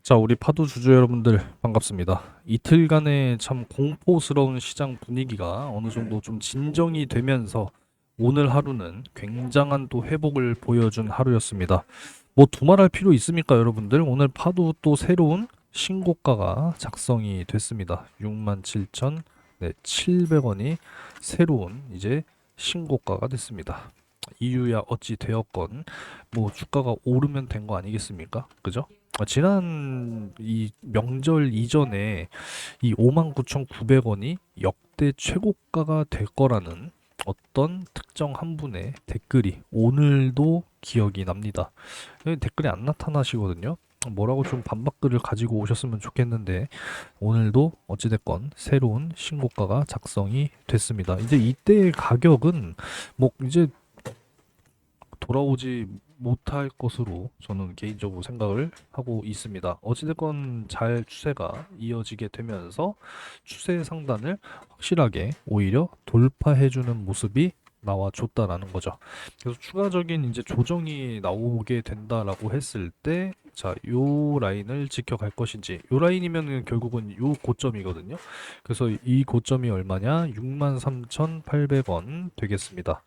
자, 우리 파도 주주 여러분들 반갑습니다. 이틀간의 참 공포스러운 시장 분위기가 어느 정도 좀 진정이 되면서 오늘 하루는 굉장한 또 회복을 보여준 하루였습니다. 뭐 두말할 필요 있습니까, 여러분들? 오늘 파도 또 새로운 신고가가 작성이 됐습니다. 67,700원이 새로운 이제 신고가가 됐습니다. 이유야 어찌 되었건 뭐 주가가 오르면 된 거 아니겠습니까? 그죠? 지난 이 명절 이전에 이 59,900원이 역대 최고가가 될 거라는 어떤 특정 한 분의 댓글이 오늘도 기억이 납니다. 댓글이 안 나타나시거든요. 뭐라고 좀 반박글을 가지고 오셨으면 좋겠는데 오늘도 어찌됐건 새로운 신고가가 작성이 됐습니다. 이제 이때의 가격은 뭐 이제 돌아오지 못할 것으로 저는 개인적으로 생각을 하고 있습니다. 어찌됐건 잘 추세가 이어지게 되면서 추세 상단을 확실하게 오히려 돌파해주는 모습이 나와줬다라는 거죠. 그래서 추가적인 이제 조정이 나오게 된다라고 했을 때, 자, 요 라인을 지켜갈 것인지, 요 라인이면 결국은 요 고점이거든요. 그래서 이 고점이 얼마냐? 63,800원 되겠습니다.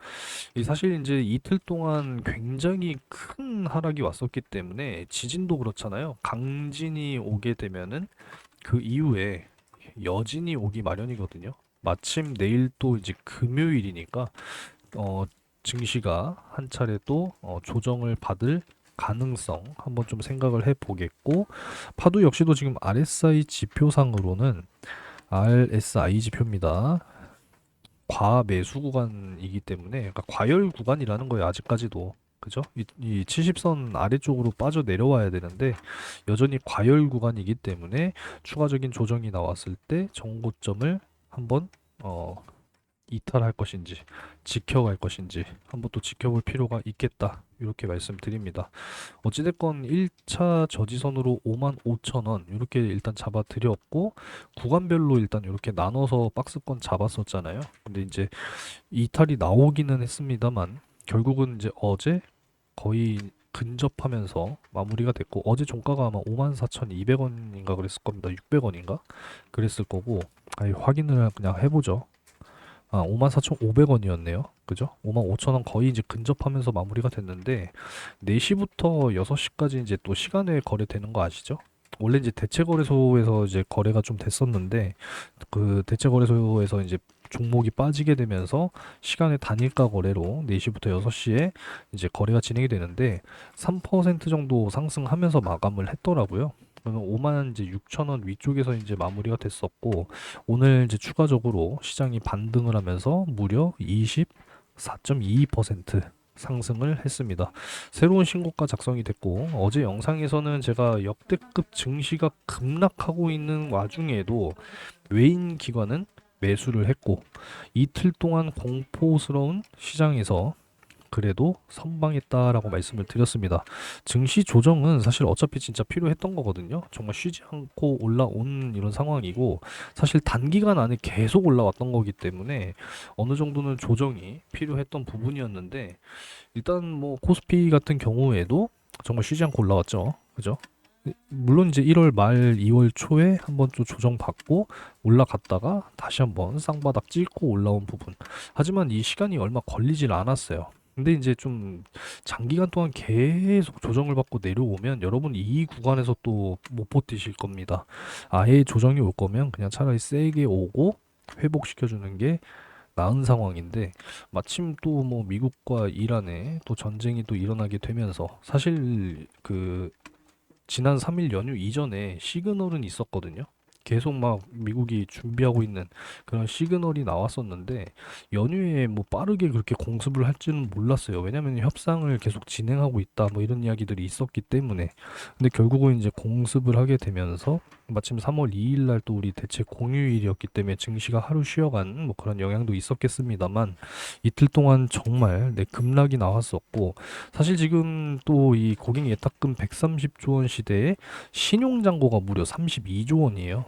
이 사실 이제 이틀 동안 굉장히 큰 하락이 왔었기 때문에 지진도 그렇잖아요. 강진이 오게 되면은 그 이후에 여진이 오기 마련이거든요. 마침 내일 또 이제 금요일이니까 어 증시가 한 차례 또 조정을 받을 가능성 한번 좀 생각을 해 보겠고, 파도 역시도 지금 RSI 지표상으로는 RSI 지표입니다. 과매수 구간이기 때문에, 그러니까 과열 구간이라는 거예요. 아직까지도. 그죠? 이 70선 아래쪽으로 빠져 내려와야 되는데 여전히 과열 구간이기 때문에 추가적인 조정이 나왔을 때 정고점을 한번 어, 이탈할 것인지 지켜갈 것인지 한번 또 지켜볼 필요가 있겠다. 이렇게 말씀드립니다. 어찌됐건 1차 저지선으로 55,000원 이렇게 일단 잡아 드렸고, 구간별로 일단 이렇게 나눠서 박스권 잡았었잖아요. 근데 이제 이탈이 나오기는 했습니다만 결국은 이제 어제 거의 근접하면서 마무리가 됐고, 어제 종가가 아마 54,200원인가 그랬을 겁니다. 600원인가 그랬을 거고, 아니 확인을 그냥 해보죠. 아, 54,500원이었네요. 그죠? 55,000원 거의 이제 근접하면서 마무리가 됐는데 4시부터 6시까지 이제 또 시간에 거래되는 거 아시죠? 원래 이제 대체거래소에서 이제 거래가 좀 됐었는데 그 대체거래소에서 이제 종목이 빠지게 되면서 시간의 단일가 거래로 4시부터 6시에 이제 거래가 진행이 되는데 3% 정도 상승하면서 마감을 했더라고요. 그러면 5만 이제 6천 원 위쪽에서 이제 마무리가 됐었고, 오늘 이제 추가적으로 시장이 반등을 하면서 무려 24.22% 상승을 했습니다. 새로운 신고가 작성이 됐고, 어제 영상에서는 제가 역대급 증시가 급락하고 있는 와중에도 외인 기관은 매수를 했고, 이틀 동안 공포스러운 시장에서 그래도 선방했다라고 말씀을 드렸습니다. 증시 조정은 사실 어차피 진짜 필요했던 거거든요. 정말 쉬지 않고 올라온 이런 상황이고, 사실 단기간 안에 계속 올라왔던 거기 때문에 어느 정도는 조정이 필요했던 부분이었는데, 일단 뭐 코스피 같은 경우에도 정말 쉬지 않고 올라왔죠. 그죠? 물론 이제 1월 말 2월 초에 한번 또 조정받고 올라갔다가 다시 한번 쌍바닥 찍고 올라온 부분. 하지만 이 시간이 얼마 걸리질 않았어요. 근데 이제 좀 장기간 동안 계속 조정을 받고 내려오면 여러분 이 구간에서 또 못 버티실 겁니다. 아예 조정이 올 거면 그냥 차라리 세게 오고 회복시켜주는 게 나은 상황인데, 마침 또 뭐 미국과 이란에 또 전쟁이 또 일어나게 되면서 사실 그 지난 3일 연휴 이전에 시그널은 있었거든요. 계속 막 미국이 준비하고 있는 그런 시그널이 나왔었는데 연휴에 뭐 빠르게 그렇게 공습을 할지는 몰랐어요. 왜냐면 협상을 계속 진행하고 있다 뭐 이런 이야기들이 있었기 때문에. 근데 결국은 이제 공습을 하게 되면서 마침 3월 2일 날 또 우리 대체 공휴일이었기 때문에 증시가 하루 쉬어간 뭐 그런 영향도 있었겠습니다만, 이틀 동안 정말 급락이 나왔었고, 사실 지금 또 이 고객 예탁금 130조 원 시대에 신용잔고가 무려 32조 원이에요.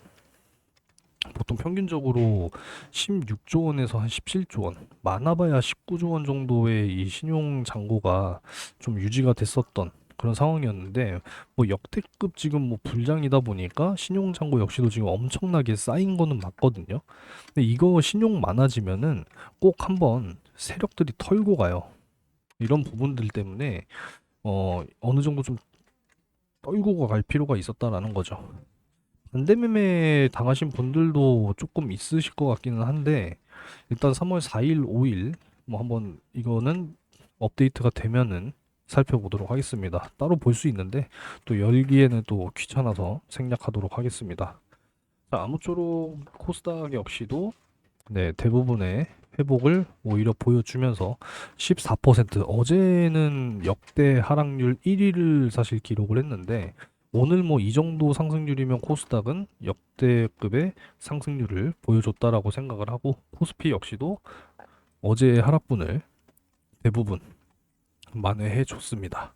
보통 평균적으로 16조 원에서 한 17조 원, 많아봐야 19조 원 정도의 이 신용잔고가 좀 유지가 됐었던 그런 상황이었는데 뭐 역대급 지금 뭐 불장이다 보니까 신용잔고 역시도 지금 엄청나게 쌓인 거는 맞거든요. 근데 이거 신용 많아지면은 꼭 한번 세력들이 털고 가요. 이런 부분들 때문에 어느 정도 좀 떨고 갈 필요가 있었다라는 거죠. 반대매매 당하신 분들도 조금 있으실 것 같기는 한데 일단 3월 4일, 5일 뭐 한번 이거는 업데이트가 되면은 살펴보도록 하겠습니다. 따로 볼 수 있는데 또 열기에는 또 귀찮아서 생략하도록 하겠습니다. 자, 아무쪼록 코스닥 역시도 네, 대부분의 회복을 오히려 보여주면서 14%, 어제는 역대 하락률 1위를 사실 기록을 했는데 오늘 뭐 이 정도 상승률이면 코스닥은 역대급의 상승률을 보여줬다라고 생각을 하고 코스피 역시도 어제의 하락분을 대부분 만회해 줬습니다.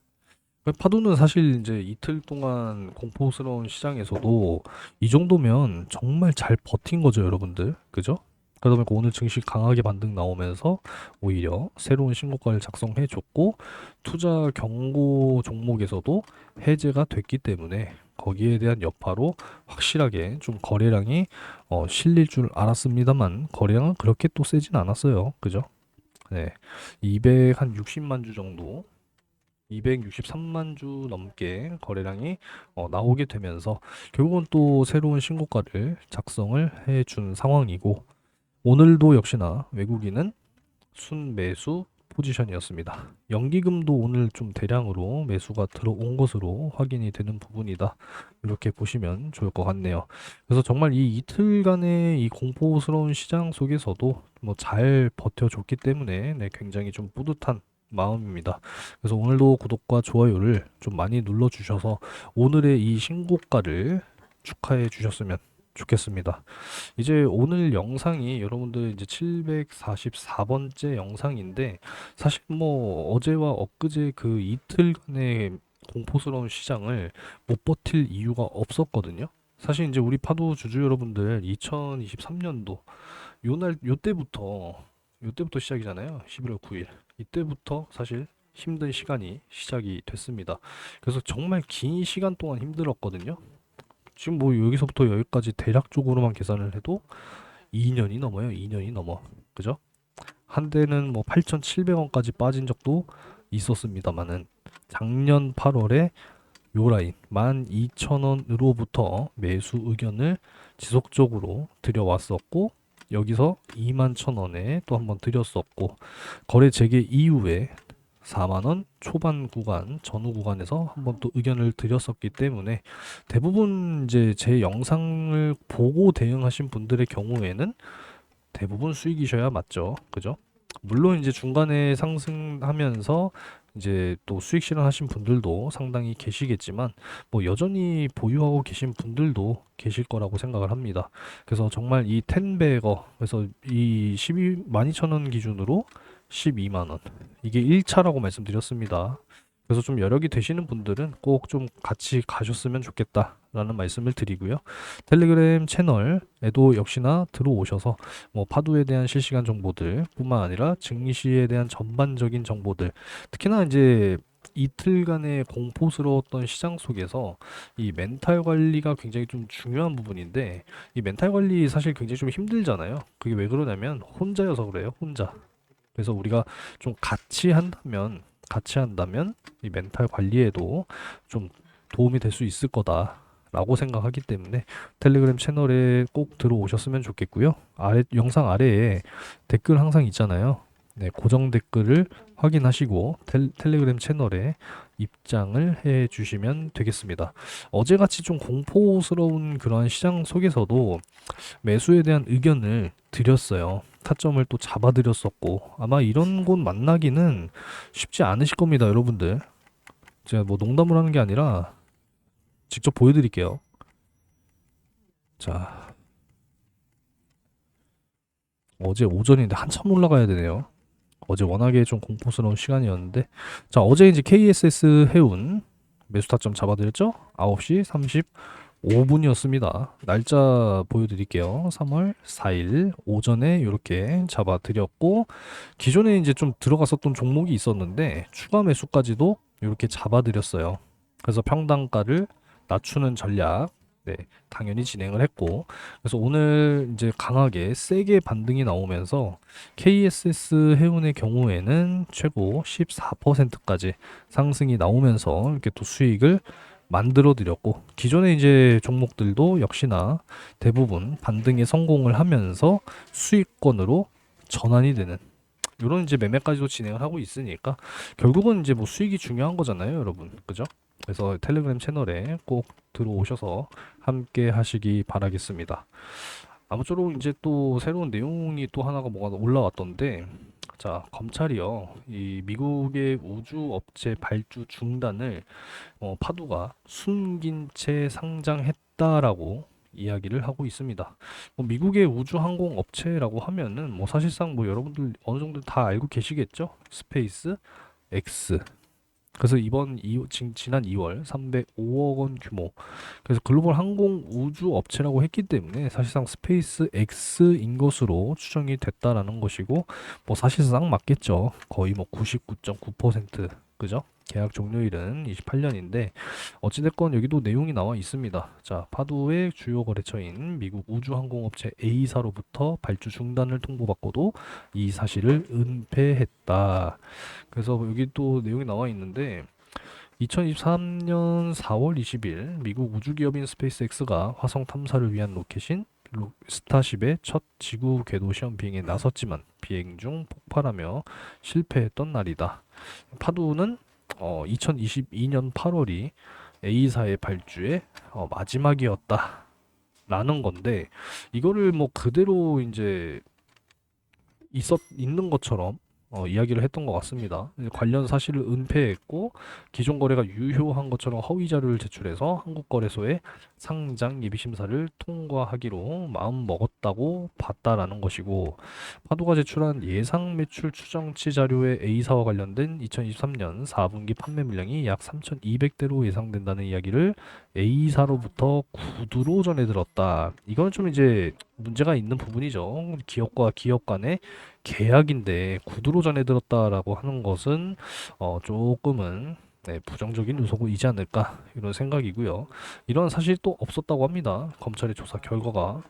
파도는 사실 이제 이틀 동안 공포스러운 시장에서도 이 정도면 정말 잘 버틴 거죠, 여러분들. 그죠? 그러다 보니까 오늘 증시 강하게 반등 나오면서 오히려 새로운 신고가를 작성해 줬고 투자 경고 종목에서도 해제가 됐기 때문에 거기에 대한 여파로 확실하게 좀 거래량이 실릴 줄 알았습니다만 거래량은 그렇게 또 세진 않았어요. 그죠? 네. 260만 주 정도 263만 주 넘게 거래량이 나오게 되면서 결국은 또 새로운 신고가를 작성을 해준 상황이고 오늘도 역시나 외국인은 순매수 포지션이었습니다. 연기금도 오늘 좀 대량으로 매수가 들어온 것으로 확인이 되는 부분이다. 이렇게 보시면 좋을 것 같네요. 그래서 정말 이 이틀간의 이 공포스러운 시장 속에서도 뭐 잘 버텨줬기 때문에 네, 굉장히 좀 뿌듯한 마음입니다. 그래서 오늘도 구독과 좋아요를 좀 많이 눌러주셔서 오늘의 이 신고가를 축하해 주셨으면 좋겠습니다. 이제 오늘 영상이 여러분들 이제 744번째 영상인데 사실 뭐 어제와 엊그제 그 이틀간의 공포스러운 시장을 못 버틸 이유가 없었거든요. 사실 이제 우리 파도 주주 여러분들 2023년도 요때부터 시작이잖아요. 11월 9일. 이때부터 사실 힘든 시간이 시작이 됐습니다. 그래서 정말 긴 시간 동안 힘들었거든요. 지금 뭐 여기서부터 여기까지 대략적으로만 계산을 해도 2년이 넘어요. 2년이 넘어. 그죠? 한 대는 뭐 8,700원까지 빠진 적도 있었습니다만은 작년 8월에 요 라인 12,000원으로부터 매수 의견을 지속적으로 드려왔었고 여기서 21,000원에 또 한번 드렸었고 거래 재개 이후에 4만원 초반 구간, 전후 구간에서 한번 또 의견을 드렸었기 때문에 대부분 이제 제 영상을 보고 대응하신 분들의 경우에는 대부분 수익이셔야 맞죠. 그죠? 물론 이제 중간에 상승하면서 이제 또 수익 실현하신 분들도 상당히 계시겠지만 뭐 여전히 보유하고 계신 분들도 계실 거라고 생각을 합니다. 그래서 정말 이 텐베거 그래서 이 12만 2천 원 기준으로 12만 원 이게 1차라고 말씀드렸습니다. 그래서 좀 여력이 되시는 분들은 꼭 좀 같이 가셨으면 좋겠다라는 말씀을 드리고요. 텔레그램 채널에도 역시나 들어오셔서 뭐 파도에 대한 실시간 정보들 뿐만 아니라 증시에 대한 전반적인 정보들 특히나 이제 이틀간의 공포스러웠던 시장 속에서 이 멘탈 관리가 굉장히 좀 중요한 부분인데 이 멘탈 관리 사실 굉장히 좀 힘들잖아요. 그게 왜 그러냐면 혼자여서 그래요. 혼자. 그래서 우리가 좀 같이 한다면 이 멘탈 관리에도 좀 도움이 될 수 있을 거다라고 생각하기 때문에 텔레그램 채널에 꼭 들어오셨으면 좋겠고요. 영상 아래에 댓글 항상 있잖아요. 네, 고정 댓글을 확인하시고 텔레그램 채널에 입장을 해 주시면 되겠습니다. 어제같이 좀 공포스러운 그러한 시장 속에서도 매수에 대한 의견을 드렸어요. 타점을 또 잡아드렸었고 아마 이런 곳 만나기는 쉽지 않으실 겁니다, 여러분들. 제가 뭐 농담을 하는 게 아니라 직접 보여드릴게요. 자, 어제 오전인데 한참 올라가야 되네요. 어제 워낙에 좀 공포스러운 시간이었는데 자, 어제 이제 KSS 해운 매수 타점 잡아드렸죠? 9시 35분이었습니다. 날짜 보여드릴게요. 3월 4일 오전에 이렇게 잡아드렸고 기존에 이제 좀 들어갔었던 종목이 있었는데 추가 매수까지도 이렇게 잡아드렸어요. 그래서 평단가를 낮추는 전략, 네, 당연히 진행을 했고, 그래서 오늘 이제 강하게 세게 반등이 나오면서 KSS 해운의 경우에는 최고 14%까지 상승이 나오면서 이렇게 또 수익을 만들어 드렸고, 기존의 이제 종목들도 역시나 대부분 반등에 성공을 하면서 수익권으로 전환이 되는 이런 이제 매매까지도 진행을 하고 있으니까 결국은 이제 뭐 수익이 중요한 거잖아요, 여러분. 그죠? 그래서 텔레그램 채널에 꼭 들어오셔서 함께 하시기 바라겠습니다. 아무쪼록 이제 또 새로운 내용이 또 하나가 뭐가 올라왔던데, 자, 검찰이요, 이 미국의 우주 업체 발주 중단을 파두가 숨긴 채 상장했다라고 이야기를 하고 있습니다. 뭐 미국의 우주항공 업체라고 하면은 뭐 사실상 뭐 여러분들 어느 정도 다 알고 계시겠죠? 스페이스 X. 그래서 지난 2월 305억 원 규모. 그래서 글로벌 항공 우주 업체라고 했기 때문에 사실상 스페이스 X인 것으로 추정이 됐다라는 것이고, 뭐 사실상 맞겠죠. 거의 뭐 99.9%. 그죠? 계약 종료일은 28년인데 어찌됐건 여기도 내용이 나와 있습니다. 자, 파도의 주요 거래처인 미국 우주항공업체 A사로부터 발주 중단을 통보받고도 이 사실을 은폐했다. 그래서 여기 또 내용이 나와 있는데 2023년 4월 20일 미국 우주기업인 스페이스X가 화성 탐사를 위한 로켓인 스타쉽의 첫 지구 궤도 시험 비행에 나섰지만 비행 중 폭발하며 실패했던 날이다. 파두는 2022년 8월이 A사의 발주의 마지막이었다. 라는 건데, 이거를 뭐 그대로 이제 있는 것처럼 이야기를 했던 것 같습니다. 관련 사실을 은폐했고 기존 거래가 유효한 것처럼 허위 자료를 제출해서 한국거래소에 상장 예비 심사를 통과하기로 마음 먹었다고 봤다라는 것이고, 파도가 제출한 예상 매출 추정치 자료의 A사와 관련된 2023년 4분기 판매 물량이 약 3,200대로 예상된다는 이야기를 A사로부터 구두로 전해 들었다. 이건 좀 이제 문제가 있는 부분이죠. 기업과 기업 간의 계약인데 구두로 전해 들었다라고 하는 것은 조금은 부정적인 요소이지 않을까 이런 생각이고요. 이런 사실이 또 없었다고 합니다. 검찰의 조사 결과가.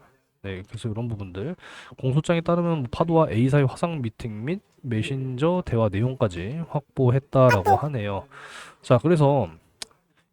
네, 그래서 이런 부분들 공소장에 따르면 파도와 A사의 화상 미팅 및 메신저 대화 내용까지 확보했다라고 하네요. 자, 그래서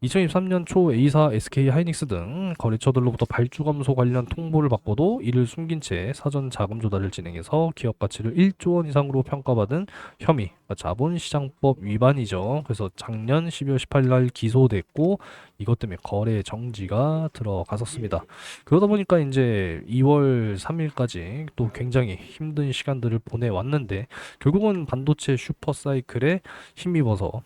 2023년 초 A사, SK 하이닉스 등 거래처들로부터 발주 감소 관련 통보를 받고도 이를 숨긴 채 사전 자금 조달을 진행해서 기업 가치를 1조 원 이상으로 평가받은 혐의, 그러니까 자본시장법 위반이죠. 그래서 작년 12월 18일 날 기소됐고 이것 때문에 거래 정지가 들어갔었습니다. 그러다 보니까 이제 2월 3일까지 또 굉장히 힘든 시간들을 보내왔는데 결국은 반도체 슈퍼사이클에 힘입어서,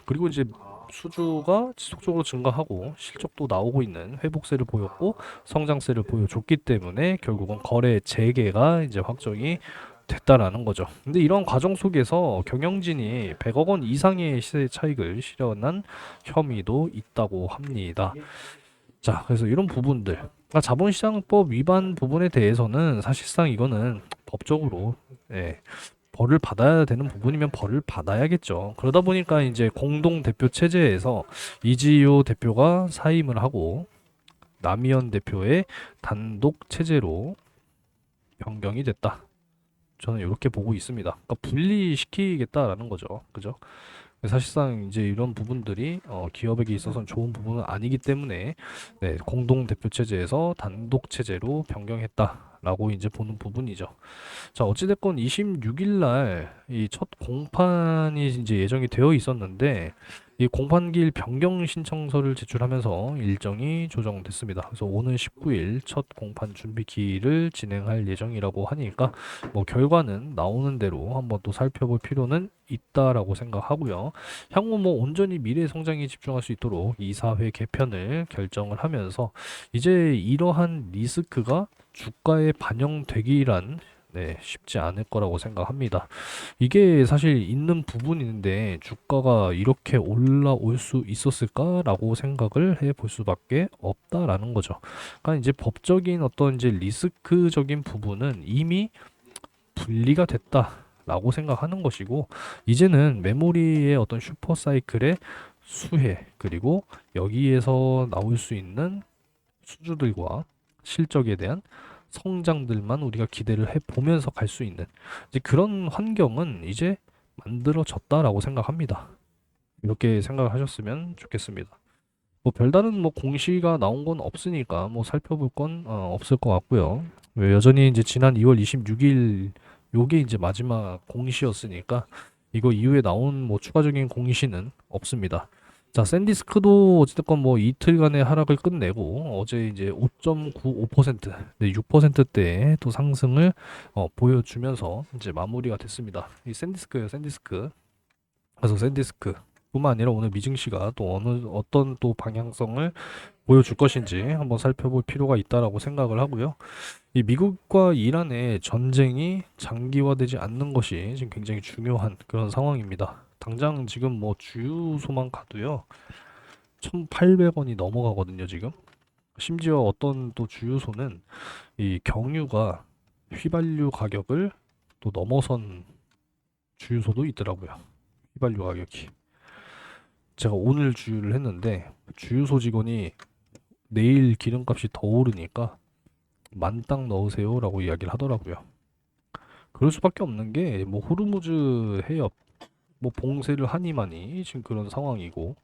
그리고 이제 수주가 지속적으로 증가하고 실적도 나오고 있는 회복세를 보였고 성장세를 보여줬기 때문에 결국은 거래 재개가 이제 확정이 됐다라는 거죠. 근데 이런 과정 속에서 경영진이 100억 원 이상의 시세 차익을 실현한 혐의도 있다고 합니다. 자, 그래서 이런 부분들, 자본시장법 위반 부분에 대해서는 사실상 이거는 법적으로, 벌을 받아야 되는 부분이면 벌을 받아야겠죠. 그러다 보니까 이제 공동 대표 체제에서 이지효 대표가 사임을 하고 남희연 대표의 단독 체제로 변경이 됐다. 저는 이렇게 보고 있습니다. 그러니까 분리시키겠다라는 거죠. 그죠? 사실상 이제 이런 부분들이 기업에게 있어서는 좋은 부분은 아니기 때문에 공동 대표 체제에서 단독 체제로 변경했다라고 이제 보는 부분이죠. 자, 어찌됐건 26일 날 이 첫 공판이 이제 예정이 되어 있었는데 이 공판기일 변경 신청서를 제출하면서 일정이 조정됐습니다. 그래서 오는 19일 첫 공판 준비 기일을 진행할 예정이라고 하니까 뭐 결과는 나오는 대로 한번 또 살펴볼 필요는 있다라고 생각하고요. 향후 뭐 온전히 미래 성장에 집중할 수 있도록 이사회 개편을 결정을 하면서 이제 이러한 리스크가 주가에 반영되기란 쉽지 않을 거라고 생각합니다. 이게 사실 있는 부분인데 주가가 이렇게 올라올 수 있었을까라고 생각을 해볼 수밖에 없다라는 거죠. 그러니까 이제 법적인 어떤 이제 리스크적인 부분은 이미 분리가 됐다. 라고 생각하는 것이고, 이제는 메모리의 어떤 슈퍼 사이클의 수혜, 그리고 여기에서 나올 수 있는 수주들과 실적에 대한 성장들만 우리가 기대를 해 보면서 갈 수 있는 이제 그런 환경은 이제 만들어졌다라고 생각합니다. 이렇게 생각을 하셨으면 좋겠습니다. 뭐 별다른 뭐 공시가 나온 건 없으니까 뭐 살펴볼 건 없을 것 같고요. 왜 여전히 이제 지난 2월 26일 요게 이제 마지막 공시였으니까 이거 이후에 나온 뭐 추가적인 공시는 없습니다. 자, 샌디스크도 어쨌든 뭐 이틀간의 하락을 끝내고 어제 이제 5.95%, 네, 6%대의 또 상승을 보여주면서 이제 마무리가 됐습니다. 이 샌디스크예요, 샌디스크. 그래서 샌디스크 뿐만 아니라 오늘 미증시가 또 어떤 또 방향성을 보여줄 것인지 한번 살펴볼 필요가 있다라고 생각을 하고요. 이 미국과 이란의 전쟁이 장기화되지 않는 것이 지금 굉장히 중요한 그런 상황입니다. 당장 지금 뭐 주유소만 가도요. 1,800원이 넘어가거든요, 지금. 심지어 어떤 또 주유소는 이 경유가 휘발유 가격을 또 넘어선 주유소도 있더라고요. 휘발유 가격이. 제가 오늘 주유를 했는데 주유소 직원이 내일 기름값이 더 오르니까 만땅 넣으세요라고 이야기를 하더라고요. 그럴 수밖에 없는 게 뭐 호르무즈 해협 뭐 봉쇄를 하니마니 지금 그런 상황이고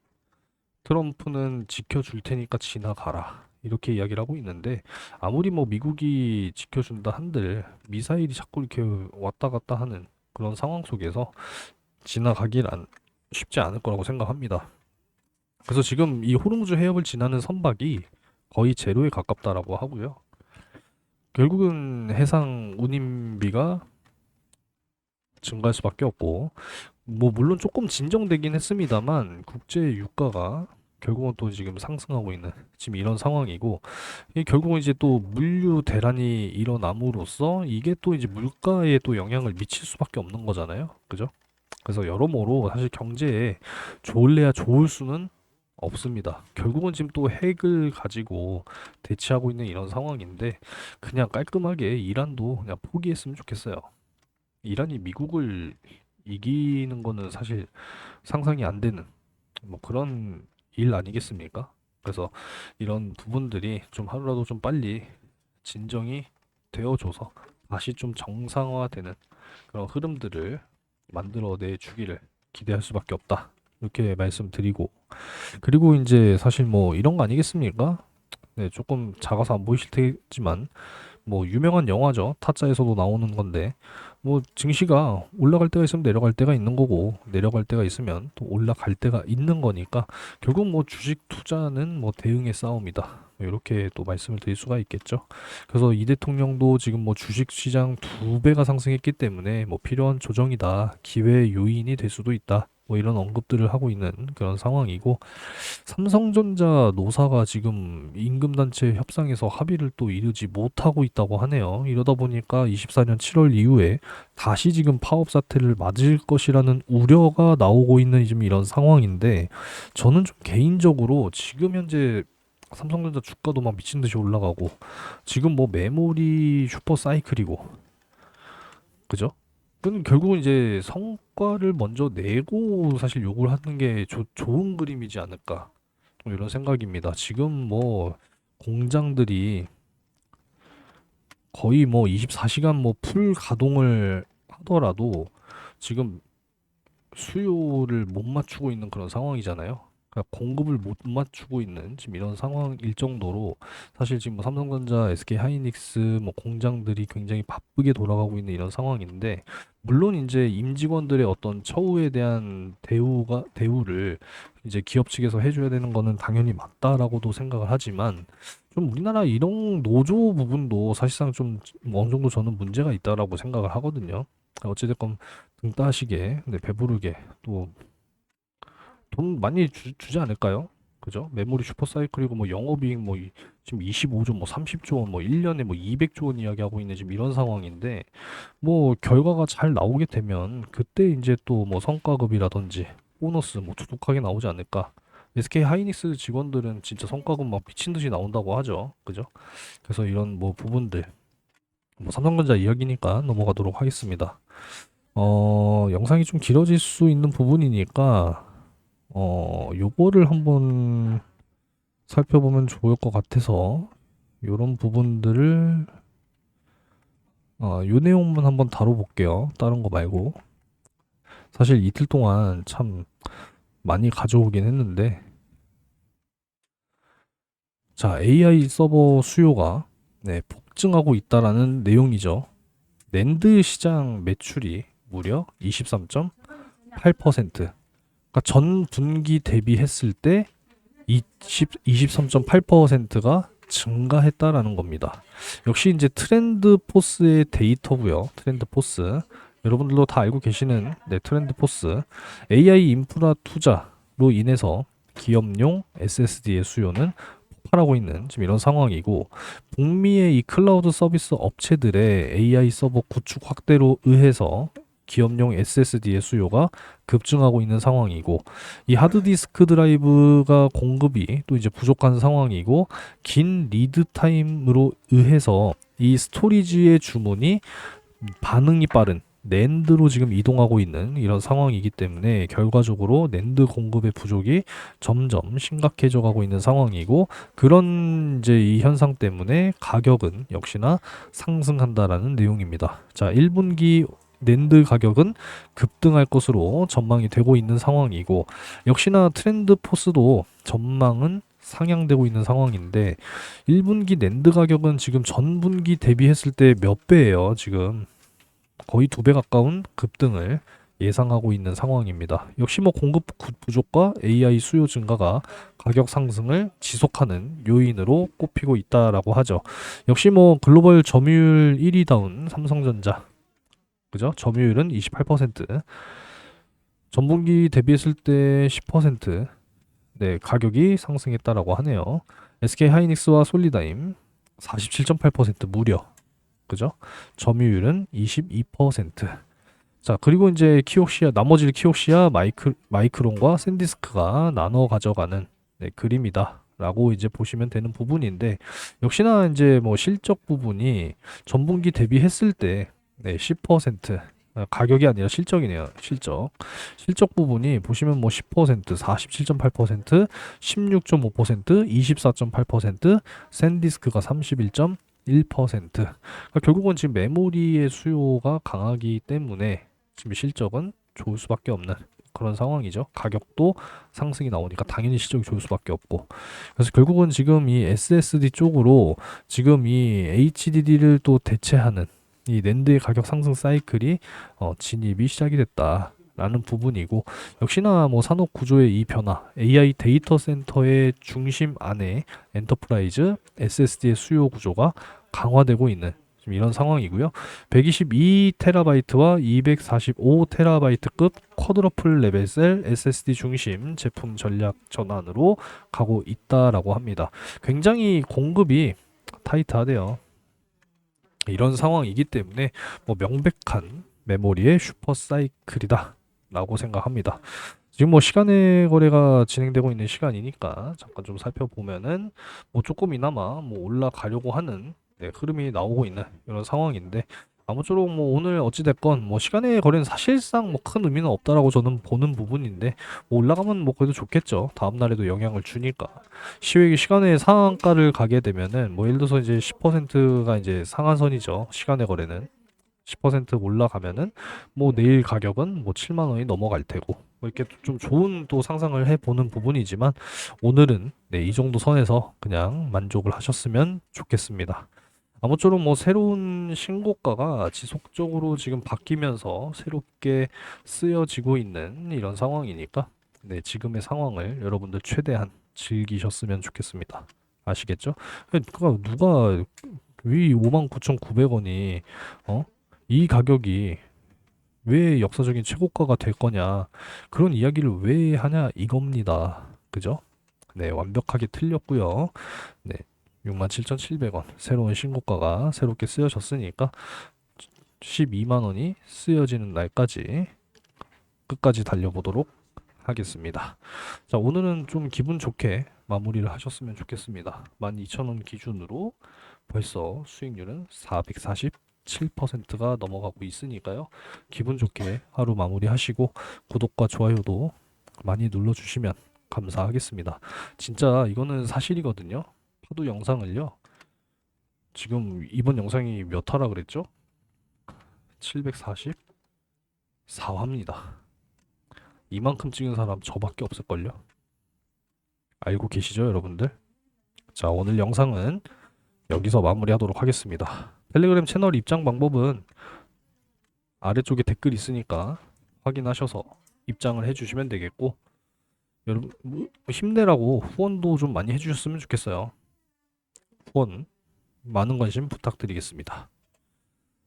트럼프는 지켜줄 테니까 지나가라 이렇게 이야기를 하고 있는데 아무리 뭐 미국이 지켜준다 한들 미사일이 자꾸 이렇게 왔다 갔다 하는 그런 상황 속에서 지나가길 쉽지 않을 거라고 생각합니다. 그래서 지금 이 호르무즈 해협을 지나는 선박이 거의 제로에 가깝다라고 하고요. 결국은 해상 운임비가 증가할 수밖에 없고, 뭐 물론 조금 진정되긴 했습니다만 국제 유가가 결국은 또 지금 상승하고 있는 지금 이런 상황이고, 이 결국은 이제 또 물류 대란이 일어남으로써 이게 또 이제 물가에 또 영향을 미칠 수밖에 없는 거잖아요. 그죠? 그래서 여러모로 사실 경제에 좋을래야 좋을 수는 없습니다. 결국은 지금 또 핵을 가지고 대치하고 있는 이런 상황인데 그냥 깔끔하게 이란도 그냥 포기했으면 좋겠어요. 이란이 미국을 이기는 거는 사실 상상이 안 되는 뭐 그런 일 아니겠습니까? 그래서 이런 부분들이 좀 하루라도 좀 빨리 진정이 되어줘서 다시 좀 정상화되는 그런 흐름들을 만들어내 주기를 기대할 수밖에 없다. 이렇게 말씀드리고 그리고 이제 사실 뭐 이런 거 아니겠습니까? 네, 조금 작아서 안 보이실 테지만 뭐 유명한 영화죠. 타짜에서도 나오는 건데 뭐 증시가 올라갈 때가 있으면 내려갈 때가 있는 거고 내려갈 때가 있으면 또 올라갈 때가 있는 거니까 결국 뭐 주식 투자는 뭐 대응의 싸움이다. 뭐 이렇게 또 말씀을 드릴 수가 있겠죠. 그래서 이 대통령도 지금 뭐 주식 시장 2배가 상승했기 때문에 뭐 필요한 조정이다. 기회 요인이 될 수도 있다. 뭐 이런 언급들을 하고 있는 그런 상황이고 삼성전자 노사가 지금 임금단체 협상에서 합의를 또 이루지 못하고 있다고 하네요. 이러다 보니까 24년 7월 이후에 다시 지금 파업 사태를 맞을 것이라는 우려가 나오고 있는 지금 이런 상황인데 저는 좀 개인적으로 지금 현재 삼성전자 주가도 막 미친 듯이 올라가고 지금 뭐 메모리 슈퍼 사이클이고 그죠? 그럼 결국은 이제 성과를 먼저 내고 사실 요구를 하는 게 좋은 그림이지 않을까 뭐 이런 생각입니다. 지금 뭐 공장들이 거의 뭐 24시간 뭐 풀 가동을 하더라도 지금 수요를 못 맞추고 있는 그런 상황이잖아요. 그러니까 공급을 못 맞추고 있는 지금 이런 상황일 정도로 사실 지금 뭐 삼성전자, SK 하이닉스 뭐 공장들이 굉장히 바쁘게 돌아가고 있는 이런 상황인데 물론 이제 임직원들의 어떤 처우에 대한 대우를 이제 기업 측에서 해줘야 되는 거는 당연히 맞다라고도 생각을 하지만 좀 우리나라 이런 노조 부분도 사실상 좀 어느 정도 저는 문제가 있다라고 생각을 하거든요. 어찌됐건 등 따시게, 네, 배부르게 또 돈 많이 주지 않을까요? 그죠? 메모리 슈퍼사이클이고 뭐 영업이익 뭐 지금 25조 뭐 30조 원 뭐 1년에 뭐 200조 원 이야기하고 있는 지금 이런 상황인데 뭐 결과가 잘 나오게 되면 그때 이제 또 뭐 성과급이라든지 보너스 뭐 두둑하게 나오지 않을까? SK 하이닉스 직원들은 진짜 성과급 막 미친 듯이 나온다고 하죠. 그죠? 그래서 이런 뭐 부분들 뭐 삼성전자 이야기니까 넘어가도록 하겠습니다. 영상이 좀 길어질 수 있는 부분이니까 요거를 한번 살펴보면 좋을 것 같아서 요런 부분들을 요 내용만 한번 다뤄볼게요. 다른 거 말고. 사실 이틀 동안 참 많이 가져오긴 했는데, 자, AI 서버 수요가 폭증하고 있다라는 내용이죠. 낸드 시장 매출이 무려 23.8%. 그러니까 전 분기 대비했을 때 23.8%가 증가했다라는 겁니다. 역시 이제 트렌드 포스의 데이터고요. 트렌드 포스. 여러분들도 다 알고 계시는 트렌드 포스. AI 인프라 투자로 인해서 기업용 SSD의 수요는 폭발하고 있는 지금 이런 상황이고, 북미의 이 클라우드 서비스 업체들의 AI 서버 구축 확대로 의해서 기업용 SSD의 수요가 급증하고 있는 상황이고, 이 하드디스크 드라이브가 공급이 또 이제 부족한 상황이고, 긴 리드 타임으로 의해서 이 스토리지의 주문이 반응이 빠른 낸드로 지금 이동하고 있는 이런 상황이기 때문에, 결과적으로 낸드 공급의 부족이 점점 심각해져 가고 있는 상황이고, 그런 이제 이 현상 때문에 가격은 역시나 상승한다라는 내용입니다. 자, 1분기 낸드 가격은 급등할 것으로 전망이 되고 있는 상황이고, 역시나 트렌드 포스도 전망은 상향되고 있는 상황인데, 1분기 낸드 가격은 지금 전분기 대비했을 때 몇 배예요. 지금 거의 2배 가까운 급등을 예상하고 있는 상황입니다. 역시 뭐 공급 부족과 AI 수요 증가가 가격 상승을 지속하는 요인으로 꼽히고 있다라고 하죠. 역시 뭐 글로벌 점유율 1위다운 삼성전자, 그죠? 점유율은 28%, 전분기 대비했을 때 10%, 가격이 상승했다라고 하네요. SK 하이닉스와 솔리다임 47.8% 무려, 그죠? 점유율은 22%. 자, 그리고 이제 키옥시아, 나머지 키옥시아, 마이크론과 샌디스크가 나눠 가져가는 그림이다 라고 이제 보시면 되는 부분인데, 역시나 이제 뭐 실적 부분이 전분기 대비했을 때 10%, 가격이 아니라 실적이네요. 실적 부분이 보시면 뭐 10%, 47.8%, 16.5%, 24.8%, 샌디스크가 31.1%. 그러니까 결국은 지금 메모리의 수요가 강하기 때문에 지금 실적은 좋을 수밖에 없는 그런 상황이죠. 가격도 상승이 나오니까 당연히 실적이 좋을 수밖에 없고. 그래서 결국은 지금 이 SSD 쪽으로 지금 이 HDD를 또 대체하는 이 낸드의 가격 상승 사이클이 진입이 시작이 됐다 라는 부분이고, 역시나 뭐 산업 구조의 이 변화, AI 데이터 센터의 중심 안에 엔터프라이즈 SSD의 수요 구조가 강화되고 있는 지금 이런 상황이고요. 122TB와 245TB급 쿼드러플 레벨 셀 SSD 중심 제품 전략 전환으로 가고 있다라고 합니다. 굉장히 공급이 타이트하대요. 이런 상황이기 때문에 뭐 명백한 메모리의 슈퍼 사이클이다 라고 생각합니다. 지금 뭐 시간의 거래가 진행되고 있는 시간이니까 잠깐 좀 살펴보면은 뭐 조금이나마 뭐 올라가려고 하는 흐름이 나오고 있는 이런 상황인데, 아무쪼록 뭐 오늘 어찌됐건 뭐 시간의 거래는 사실상 뭐 큰 의미는 없다라고 저는 보는 부분인데, 뭐 올라가면 뭐 그래도 좋겠죠. 다음 날에도 영향을 주니까. 시간의 상한가를 가게 되면은 뭐 예를 들어서 이제 10%가 이제 상한선이죠. 시간의 거래는 10% 올라가면은 뭐 내일 가격은 뭐 7만 원이 넘어갈 테고, 뭐 이렇게 좀 좋은 또 상상을 해보는 부분이지만, 오늘은 이 정도 선에서 그냥 만족을 하셨으면 좋겠습니다. 아무쪼록 뭐 새로운 신고가가 지속적으로 지금 바뀌면서 새롭게 쓰여지고 있는 이런 상황이니까, 지금의 상황을 여러분들 최대한 즐기셨으면 좋겠습니다. 아시겠죠? 그러니까 누가 이 59,900원이 이 가격이 왜 역사적인 최고가가 될 거냐, 그런 이야기를 왜 하냐 이겁니다. 그죠? 완벽하게 틀렸고요. 네, 67,700원 새로운 신고가가 새롭게 쓰여졌으니까 12만 원이 쓰여지는 날까지 끝까지 달려보도록 하겠습니다. 자, 오늘은 좀 기분 좋게 마무리를 하셨으면 좋겠습니다. 12,000원 기준으로 벌써 수익률은 440 7%가 넘어가고 있으니까요. 기분 좋게 하루 마무리하시고 구독과 좋아요도 많이 눌러주시면 감사하겠습니다. 진짜 이거는 사실이거든요. 파도 영상을요. 지금 이번 영상이 몇 화라 그랬죠? 744화입니다. 이만큼 찍은 사람 저밖에 없을걸요? 알고 계시죠, 여러분들? 자, 오늘 영상은 여기서 마무리하도록 하겠습니다. 텔레그램 채널 입장 방법은 아래쪽에 댓글 있으니까 확인하셔서 입장을 해주시면 되겠고, 여러분 힘내라고 후원도 좀 많이 해주셨으면 좋겠어요. 후원 많은 관심 부탁드리겠습니다.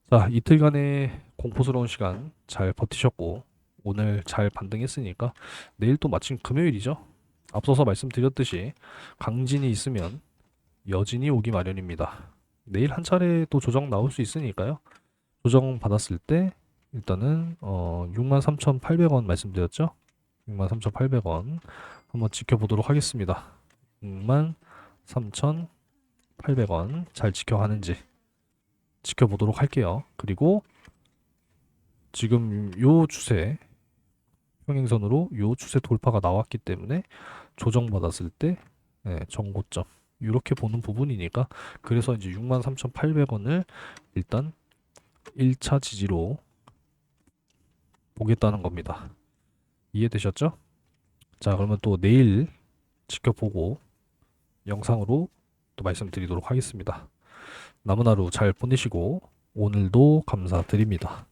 자, 이틀간의 공포스러운 시간 잘 버티셨고 오늘 잘 반등했으니까 내일 또 마침 금요일이죠. 앞서서 말씀드렸듯이 강진이 있으면 여진이 오기 마련입니다. 내일 한 차례 또 조정 나올 수 있으니까요. 조정 받았을 때 일단은 63,800원 말씀드렸죠. 63,800원 한번 지켜보도록 하겠습니다. 63,800원 잘 지켜가는지 지켜보도록 할게요. 그리고 지금 요 추세 평행선으로 요 추세 돌파가 나왔기 때문에 조정받았을 때 정고점 이렇게 보는 부분이니까 그래서 이제 63,800원을 일단 1차 지지로 보겠다는 겁니다. 이해되셨죠? 자, 그러면 또 내일 지켜보고 영상으로 또 말씀드리도록 하겠습니다. 남은 하루 잘 보내시고 오늘도 감사드립니다.